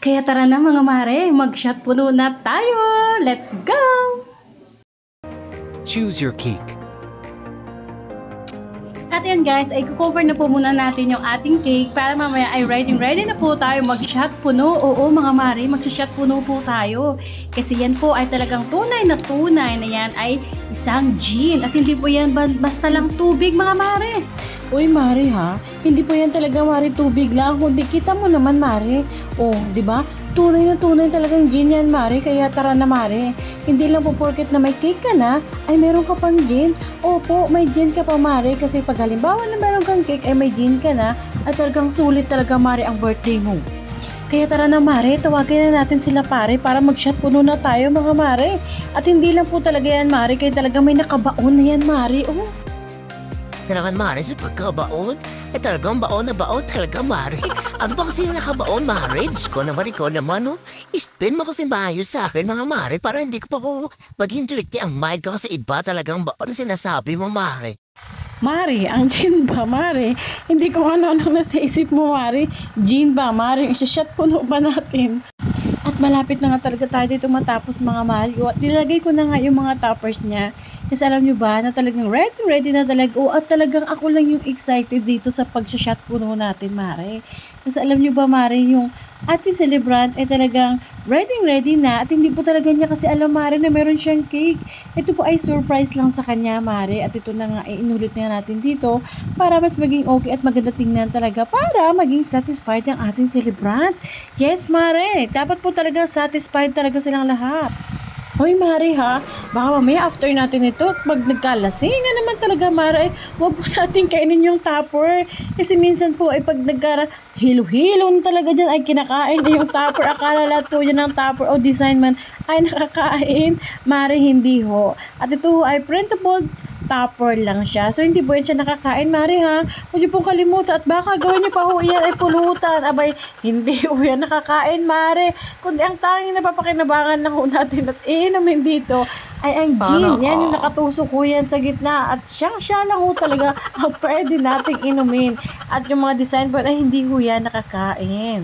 Kaya tara na mga mare, mag-shot puno na tayo! Let's go! Choose your cake. At yan guys, ay cover na po muna natin yung ating cake para mamaya ay ready na po tayo mag-shot puno. Oo mga mare, mag-shot puno po tayo. Kasi yan po ay talagang tunay na yan ay isang gin. At hindi po yan basta lang tubig mga mare. Uy mare ha, hindi po yan talaga mare tubig lang, kundi kita mo naman mare. Oh, di ba? Tunay na talagang gin yan mare, kaya tara na mare. Hindi lang po porket na may cake ka na, ay meron ka pang gin. Opo, may gin ka pa mare, kasi pag halimbawa na meron kang cake ay may gin ka na, at talagang sulit talaga mare ang birthday mo. Kaya tara na mare, tawagin na natin sila pare para mag-shot puno na tayo mga mare. At hindi lang po talaga yan mare, kaya talaga may nakabaon na yan mare. Oh. Kailangan mare sa pagkabaon. Talagang baon na baon talaga mare. Ano ba kasi nakabaon mare? Diyos ko naman ikaw naman no. Spin mo kasi maayos sa akin mga mare para hindi ko pa ko maging direkti ang mind ko kasi iba talagang baon na sinasabi mo mare. Mare, ang gin ba mare? Hindi ko ano nasa isip mo mare. Gin ba mare? Isa-shot puno ba natin? At malapit na nga talaga tayo dito matapos mga Mario. At nilagay ko na nga yung mga toppers niya. Kasi alam nyo ba na talagang ready na talaga. At talagang ako lang yung excited dito sa pag-shot puno natin Mare. Kasi alam nyo ba Mare, yung ating celebrant ay talagang ready na. At hindi po talaga niya kasi alam Mare na meron siyang cake. Ito po ay surprise lang sa kanya Mare. At ito na nga ay inulit nga natin dito para mas maging okay at maganda tingnan talaga. Para maging satisfied ang ating celebrant. Yes Mare, dapat po talaga satisfied talaga silang lahat. Hoy Mare ha, baka mamaya after natin ito at pag nagkalasing nga naman talaga Mare, huwag po natin kainin yung topper. Kasi minsan po ay pag hilo-hilo na talaga dyan ay kinakain na yung topper. Akala lahat po dyan ng topper o design man ay nakakain. Mare, hindi ho. At ito ay printable topper lang siya. So, hindi po yan siya nakakain, Mare, ha? Huwag niyo pong kalimutan. At baka gawin niyo pa ho yan ay pulutan. Abay, hindi ho yan nakakain, Mare. Kundi ang tanging napapakinabangan lang ho natin at inumin dito ay ang gin. Yan yung nakatusok ho yan sa gitna. At siya lang ho talaga ang pwede nating inumin. At yung mga design po ay hindi ho yan nakakain.